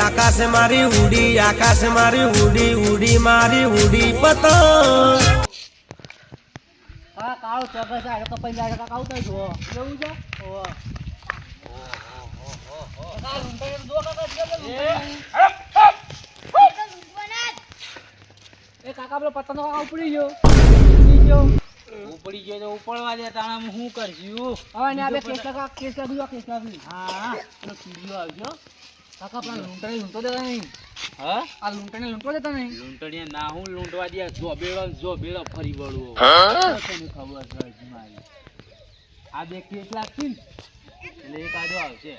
આકાશ મારી ઉડી, આકાશ મારી ઉડી, ઉડી મારી ઉડી પતંગ. હા કાળો ચોગસ આ કપાઈ જાય કાકા આવતા જો એવું છે ઓ કાકા લૂંટાઈ દો કાકા એ કાકા પેલો પતંગ કાકા ઉપડી ગયો ઉપડી ગયો તો ઉપડવા દે તાણા હું કરશું હવે ને આપણે કેસ લાગ્યું હા પેલો કીડીઓ આવજો કાકા પેલા લૂંટાઈ લૂંટો દેતા નહીં હા આ લૂંટાઈને લૂંટો દેતા નહીં લૂંટણીયા ના હું લૂંટવા દે જો બેડો ફરી વળવો તને ખબર છે મારી આ બે કેસ લાગતી ને એટલે એક આડો આવશે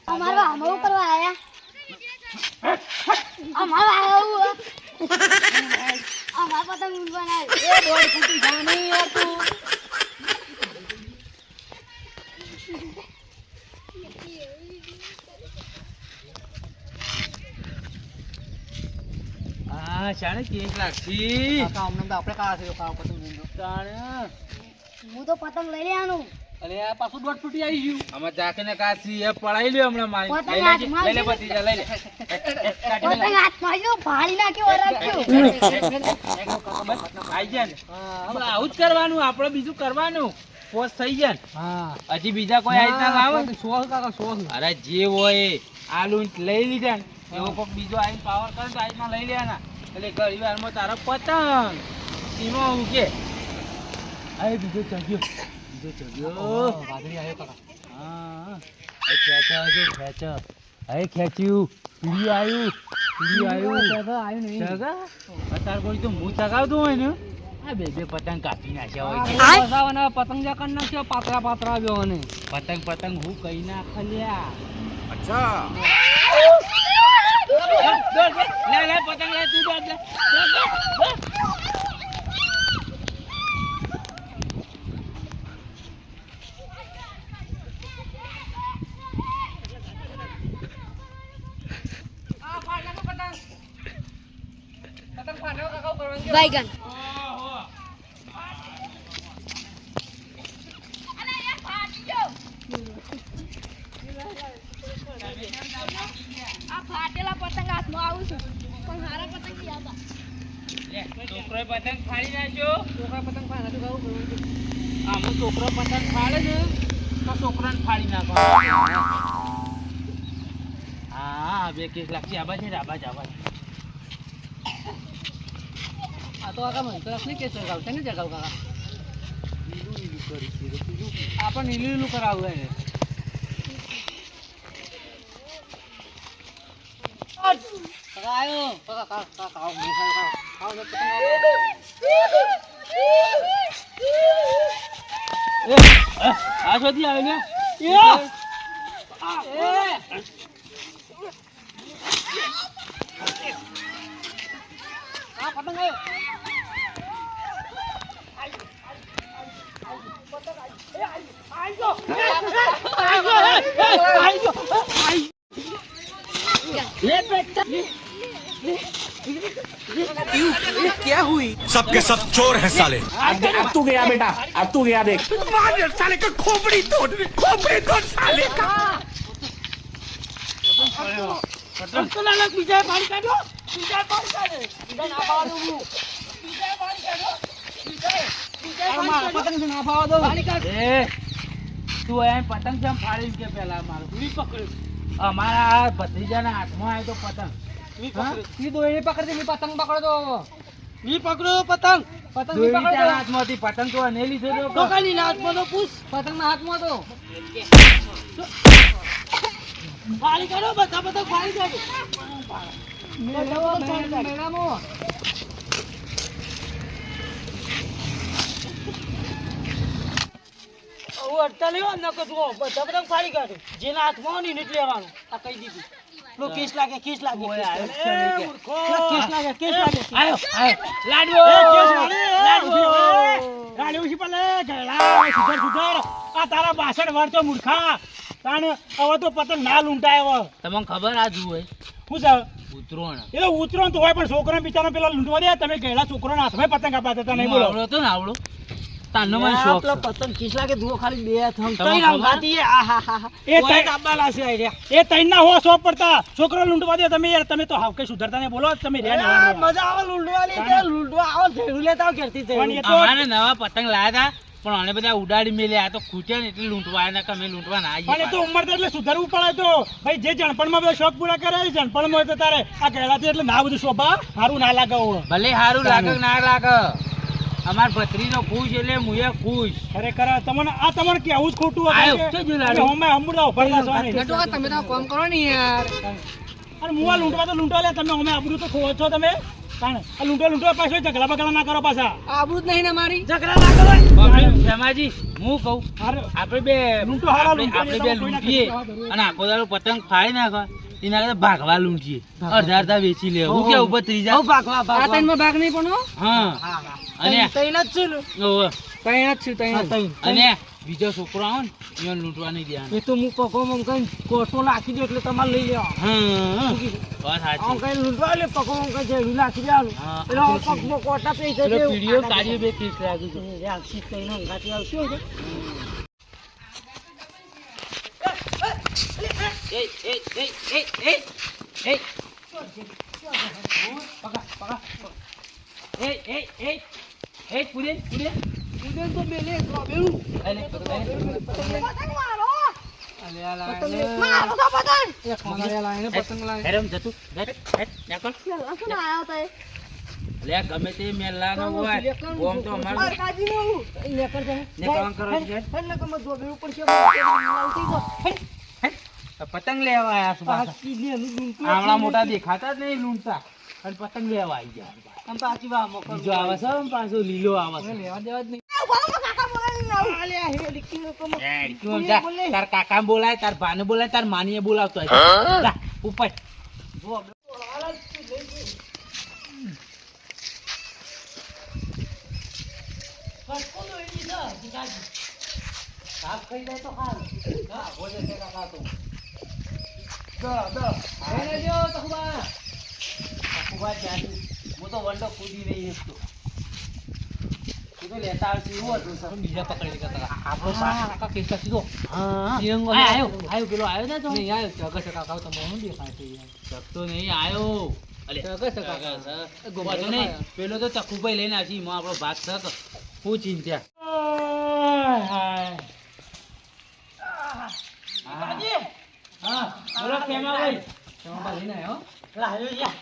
અમારા આમાં કરવા આયા અમારા પતંગ ઉડવાના એ બોલ ફૂટી જાની યાર તું હા શાણે કેસ લાગતી કાકા અમને તો આપણે કાળા છે કાળો પતંગ લૂંટો તાણે હું તો પતંગ લઈ લેવાનું અરે આ પાછું દોડ ફૂટી આવી ગયું આમાં જાકીને કાચી એ પડાઈ લ્યો હમણાં મારી પતંગ લઈ લે હાથમાં ભતીજા લઈ લે પતંગ હાથમાં જો ભાળી નાખ્યો રાખ્યો આઈ જાય ને હવે આવું જ કરવાનું આપણે બીજું કરવાનું પોસ થઈ જાય ને હા હજી બીજા કોઈ આઈટમ લાવે સોળ કાકા સોળ અરે જે હોય આલુ લઈ લીધા ને એવો કોઈક બીજો આઈને પાવર કરે તો આઈટમ લઈ લેવાના એટલે ઘણી વારમાં તારો પતંગ એમાં હું કે આ બીજો ચગ્યો વાદળી આવ્યો કાકા હા ખેંચ્યું પીડિયું આવ્યું આવ્યું નહીં ચગા અત્યારે કોઈ તો હું ચગાવતો હોય ને આ બે પતંગ કાપી નાખ્યા હોય બસાવાના પતંગ જ્યાં કરી નાખ્યો પાતળા પાતળા આવ્યો અને પતંગ હું કઈ નાખ લ્યા અચ્છા લે પતંગ લે તું દોડ લે बैगन આ ફાટેલા પતંગ હાથમાં આવું છું પણ હારા પતંગ ક્યાં હતા છોકરો પતંગ ફાડી નાખ્યો છોકરા પતંગ ફાડે તો કહું આમાં છોકરો પતંગ ફાડે ને તો છોકરાને ફાડી નાખો હા બે કેસ લાગશે આબાજ આ તો કાકા મને તો નહીં કે ચગાવ છે ને ચગાવ કાકા આપણે નીલું નીલું કરાવવું એને કાકા આવ્યો કાકા કાકા આવો મેં ખાવ ને પતંગ આ શોધી આવે ને આ પતંગ આવ્યો क्या हुई सबके सब चोर है साले. अब तू गया बेटा, अब तू गया देख. साले का खोपड़ी तोड़ साले का. પતંગ તો ના લાગ બીજા પાડી કાઢો બીજા પાડી કાઢે બીજા ના પાવા દઉં હું બીજા પાડી કાઢો પતંગ ના પાવા દઉં એ તું એમ પતંગ જેમ ફાડી કે પેલા મારું વી પકડ્યું અમારા ભત્રીજાના હાથમાં આવ્યો તો પતંગ ઈ દોરી પકડતી ની પતંગ પકડો વી પકડો પતંગ પતંગ દોરી પકડો તારા હાથમાંથી પતંગ તો ને લીધો તો કાલી હાથમાં તો પૂછ પતંગ ના હાથમાં તો ફાડી કાઢો બધા પતંગ ફાડી કાઢો મેળામાં અડતા લેવા ન કશું બધા પતંગ ફાડી કાઢો જેના હાથમાં હોય ને એને જ લેવાનું આ કહી દીધું લો કેસ લાગે કેસ લાગે આયો લાડવો ગાડી ઉછી પલે ગેલા સુધર આ તારા બાસણ વળતો મૂર્ખા તાને હવે તો પતંગ ના લૂંટાય હવે તમને ખબર આ જુએ શું છે ઉતરોણ એટલે ઉતરો તો હોય પણ છોકરા બિચારા પેલા લૂંટવા દે તમે ગયેલા છોકરાના હાથમાં પતંગ આપવા દેતા નહીં બોલો આવડો તો ને આવડો તારનો મને શોખ છે. પતંગ કિસલા કે જુઓ ખાલી બે થમ તમારે તઈ ખબર? રંગાતી એ આહાહા. એ કોઈ તઈ- ડાબાલા છે આર્યા. એ તૈના હો સો પડતા છોકરો લૂંટવા દે તમે યાર તમે તો હાવ કઈ સુધરતા ને બોલો તમે રહ્યા આ ને મજા આવે લૂંટવાની તે લૂંટવા આવો ઝેડું લેતા આવો ઘેરથી પણ ઝેડું. એ તો અમારે નવા પતંગ લાયા હતા પણ આને બધા ઉડાડી મેલ્યા. આ તો ખૂટ્યા ને એટલે લૂંટવા આવ્યા કે અમે લૂંટવા ના આવીએ પણ એ તો ઉંમર તો એટલે સુધરવું પડે તો ભાઈ જે જણપણમાં બધા શોખ પૂરા કરે એ જણપણમાં તો તારે આ કહેલાથી એટલે ના બધું શોભા સારું ના લાગે હવે. ભલે સારું લાગે કે ના લાગે અમાર ભત્રીનો ખુશ એટલે મુએ ખુશ. ખરેખર તમને કેવું જ ખોટું આયો, હતું કે શું જોયું લાડુ? અમે હમણાં ઉભા રહ્યા છો ને. ગટો, તમે તો કામ કરો ને યાર. અને મુવા લૂંટવા તો લૂંટવા લે તમે અમે આબરૂ તો ખોવો છો તમે કારણ આ લૂંટવા પાછો ઝઘડા બગડા ના કરો પાછા આબરૂ જ નહીં ને મારી. ઝઘડા ના કરો પણ શેમાજી હું કહું હારે. આપણે બે લૂંટો હારા આપણે લૂંટો બે એટલે કોઈના લૂંટીએ કશું જવા દો. અને આખો દાડો પતંગ ફાડી નાખો એના કરતા ભાગવા લૂંટીએ અડધા વેચી લે હું કેવું ઉપર ત્રીજા હો ભાગવા આ ભાગવા. ત્રણમાં ભાગ નહીં પણ હો. હા અને તૈન જ છું ને. ઓવે. તૈન જ છું તૈન. અને બીજો છોકરો આવે ને એને લૂંટવા નહીં દેવાનો. એ તો હું પકોમ કઈ કોટો નાખી દઉં એટલે તમારે લઈ લેવા. હા વાત આમ સાચી. કઈ લૂંટવા એટલે પકોમ કઈ ઝેડું નાખી દેવાનું. હા. એટલે આમ પગમાં કોટા પી જશે. પેલો પીડીઓ કાઢ્યો બે કેસ લાગી ગયો. આવશે તૈન અંગાથી આવશે હો. તો બેલે ગોબેલું. પતંગ મારો. અલ્યા લાય પતંગ ને. મારો તો પતંગ. એક મગાયા લાય ને પતંગ લાય. હેરમ જતું નેકળ. પેલા શું આયો તો એ? લે ગમે તે મેલાનો હોય ઓમ તો અમારું કાજીને હું. લેકર જાય. નેકળવાનું કરો છે. એટલે કે મત જોબેલું પડશે. લાવતી જો. પતંગ લેવા આયા છું પાછા. પાછી લે નું લૂંટું. આવડા મોટા દેખાતા જ નહીં લૂંટતા અને પતંગ લેવા આવી ગયા. આમ પાછી વા મોકલ. બીજો આવે છે આમ પાછો લીલો આવે છે. લેવા દેવા જ નહીં. આ ઉભા રહો, કાકા બોલાવીને આવું. અલ્યા હે લીકી નો કમ. એ, કેવું જા, તાર કાકા બોલાય તાર ભાને બોલાય તાર માનીએ બોલાવતો હોય. જા, ઉપર સાફ થઈ જાય તો ખારું. હા, બોલે છે કાકા તો. એને જો તખુબા. ઉભા ત્યાંથી હું તો વંડો કૂદી રહી હતો. તું તો લેતા આવશે એવું હતું સર. બીજા પકડી લીધા હતા. આપણો કાકા કેસ સીધો. હા. તિરંગો આયો, આયો પેલો આયો ને તો નહીં આયો જગત કાકા તો મને દેખાય છે યાર. શકતો નહીં આયો. અલે જગત કાકા. વાંધો નહીં. પેલો તો ચકુભાઈ લઈને આવશે એમાં આપણો ભાગ થતો હું ચિંતા. હા બોલો કેમાભાઈ. કેમાં લઈને આવ્યો? લાયો યાર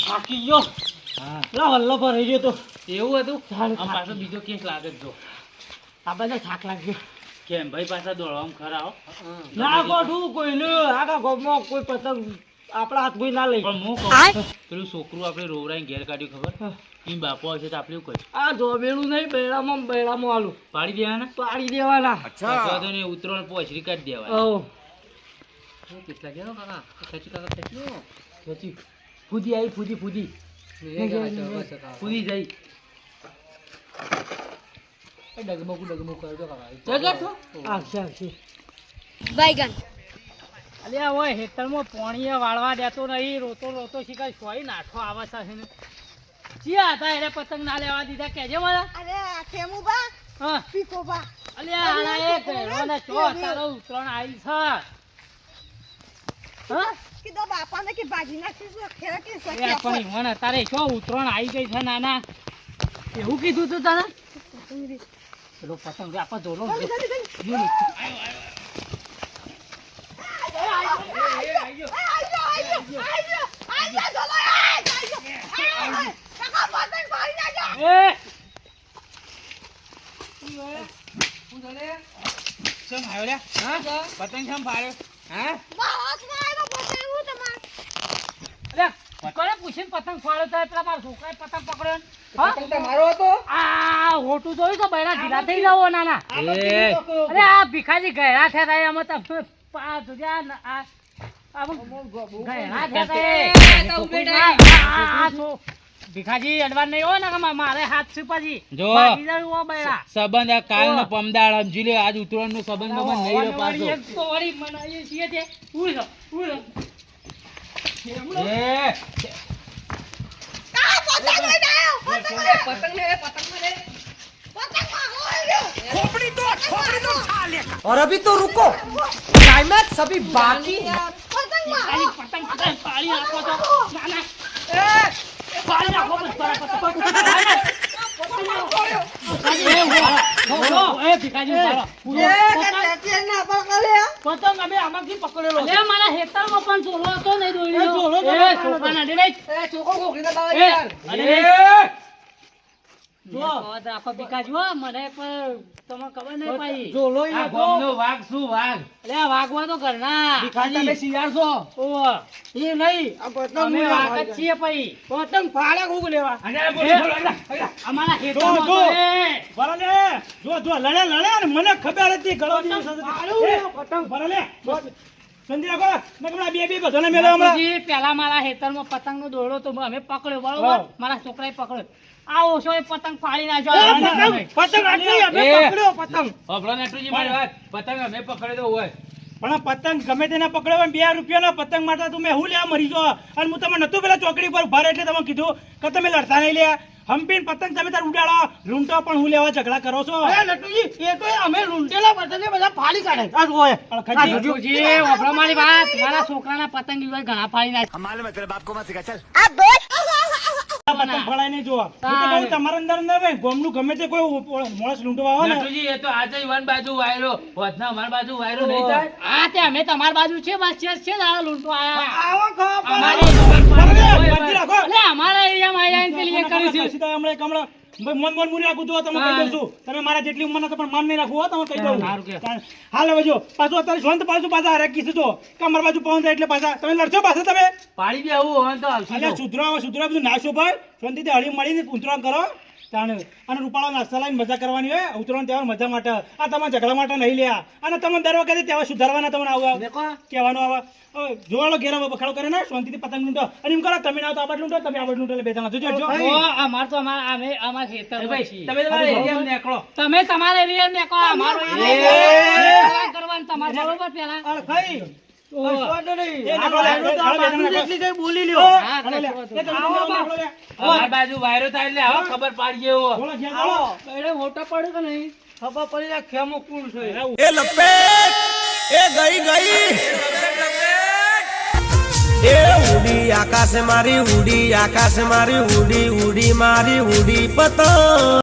થાકી ગયો હા લા વલ્લો પર રહી ગયો તો એવું હતું. સારું આમ પાછો બીજો કેસ લાગે જ જો. આ બધા થાક લાગ્યો કેમ ભાઈ પાછા દોડવામાં ખરા હો. ના કોઠું કોઈને આખા ગામમાં કોઈ પતંગ આપણા હાથ કોઈ ના લઈ પણ હું કહું પેલું છોકરું આપણે રોવરાઈને ઘેર કાઢ્યું ખબર એમ બાપુ આવશે તો આપણે એવું કહ્યું આ જોબેલું નહીં બૈરામાં આલું પાડી દેવાના. પાડી દેવાના. અથવા તો ને ઉતરણ પોછડી કાઢી દેવાય. ઓ કેટલા ગયા કાકા ખેંચી કાકા ખેંચ્યું ખેંચી ફૂદી આવી ફૂદી ફૂદી ફૂદી જઈ ડગમગું કરજો કાકા. આવશે આવશે બાયગન. અલ્યા ઓય હેતરમાં પોણીએ વાળવા દેતો નહીં. રોતો શીખાય સોય નાઠો આવે છે ને. ચિયા હતા એને પતંગ ના લેવા દીધા કેજે મારા. અરે ખેમુબા, હા પીકોબા. અલ્યા આના એક ઘેરોને ચો તારો ઉતરણ આવી છે. હા કીધો બાપાને કે ભાજી નાખીશું ખેર કે એ સખ્યા પણ ઈવન તારે ચો ઉતરણ આવી ગઈ છે નાના. એવું કીધું તું તને. પેલો પતંગ આપણે દોરો એ ચમ આવ્યો લે હા પતંગ ચમ ફાડ્યો હા અલ્યા કોને પૂછીને પતંગ ફાડ્યો તો પેલા મારા છોકરાએ પતંગ પકડ્યો ને? હા? પતંગ તમારો હતો આ હોટું જોયું તો બૈરા ઢીલા થઈ જાવ નાના. એ અરે આ ભીખાજી ગયડા થયા તા એમાં તમે પાંચ હજાર આ ગયડા થયા તા. ભીખાજી અડવાન નહીં હોય ને કે મારે હાથ છુપાજી જો. ભાગી જાય ઓ બૈરા. સંબંધ આ કાલનો પમદાડ સમજી લે આજ ઉતરાયણનો સંબંધ બબંધ નહીં રહ્યો પાછો. એક તો વળી મનાઈએ છીએ તે. ઉઈ લો. એ પતંગ લે. और अभी तो रुको क्लाइमैक्स अभी बाकी है ખાલી પતંગ પતંગ પાડી નાખો તો ના ના પાડી નાખો બસ ભીખાજી પતંગ અમે આમાંથી પકડેલો છે. મારા હેતરમાં પણ ઝોલો હતો નહીં દોરી એ ઝોલો તો છોકરા ના ડે રાખો ભીખાજી હો મને પણ તમને ખબર નહીં પાઈ ઝોલો આ ઈ હતો. ગામનો વાઘ શું વાઘ અલે વાગવા તો ઘરના ભીખાજી, શિયાળ છો ઓહ એ નહીં આ પતંગ અમે હું વાગ જ લેવા છીએ પઈ પતંગ ફાડે હું લેવા અને આ બોલો, બોલો, અલા, અલા. અમારા જો, હેતરમાં જો. તો એ ભલે જો લડે અને મને ખબર હતી ગળો દિવસ પતંગ ભલે સંધી રાખો મેં કમલા બે બધાને મેલો હમણાં બાપુજી, પેલા મારા હેતરમાં પતંગનો દોરડો તો અમે પકડ્યો બરોબર હા. મારા છોકરાએ પકડ્યો આ ઓછો એ પતંગ ફાડી નાખ્યો પતંગ આટલી અમે એ. પકડ્યો પતંગ હોભળો નટુજી મારી વાત પતંગ અમે પકડેલો હોય પણ આ પતંગ ગમે તેને પકડ્યો હોય, 2 રૂપિયાના પતંગ માટે તમે હું લેવા મરી જો અને હું તમને નતું પેલા ચોકડી પર ઉભા રહે એટલે તમે કીધું કે તમે લડતા નહીં લે હમ્પીન પતંગ તમે તાર ઉડાડો લૂંટો પણ હું લેવા ઝઘડા કરો છો નટુજી એ તો અમે લૂંટેલા પતંગ બધા ફાડી કાઢે આ જોય બાપુજી, વાપરો મારી વાત મારા છોકરાના પતંગ ઈ ઘણા ફાડી નાખ્યા પતંગ ફળાય નહીં જોવા હું તો કહું તમારા અંદર અંદર ભાઈ ગોમનું ગમે તે કોઈ માણસ લૂંટવા આવે ને નટુજી એ તો આજે વન બાજુ વાયરો હોતના અમાર બાજુ વાયરો નહીં થાય હા તે અમે તમારી બાજુ છે બસ છે આ લૂંટો આયા આવો ખો અમારી બાંધી રાખો એટલે અમારા એરિયામાં આયા પેલી એ કરી છે સીધા હમણાં કમળા મોન મુની રાખું તો તમે કહી દઉં છું તમે મારા જેટલી ઉંમરના તો પણ માન નહીં રાખવું હો તમે કહી દઉં સારું કે. હાલ હવે જો પાછું અત્યારે શાંત પાછું પાછા હરે કીધું તો કે અમારી બાજુ પહોંચે એટલે પાછા તમે લડશો પાછા તમે પાડી દે આવું હોય તો આવશે એટલે સુધરા બધું નાશો ભાઈ શાંતિથી હળી મળીને ઉતરાણ કરો તાણે અને રૂપાળા નાસ્તા લાવીને મજા કરવાની હોય ઉતરાણ તહેવાર મજા માટે આ તમારા ઝઘડા માટે નહીં લ્યા અને તમે દર વખતે તહેવાર સુધારવાના તમને આવું કહેવાનું આવે જોવાળો ઘેરો બખાડો કરે ને શાંતિથી પતંગ લૂંટો અને એમ કરો તમે ના તો આબાદ લૂંટો તમે આબાદ લૂંટો એટલે બે જણા જોજો જો અમાર તો અમે અમારા ખેતરમાં છીએ. તમે તમારા એરિયામાં નીકળો તમે તમારા એરિયા ને કહો અમારો એરિયા કરવાનું તમારે બરોબર પેલા બોલી હા, અમાર બાજુ વાયરો થાય એટલે આવો ખબર પાડીએ એવો મોટો પડ્યો કે નહીં ખબર પડી જાય ખેમો કોણ છે ए लपेट ए गई ए उड़ी आकाश मारी उड़ी आकाश मारी उड़ी उड़ी मारी उड़ी पतंग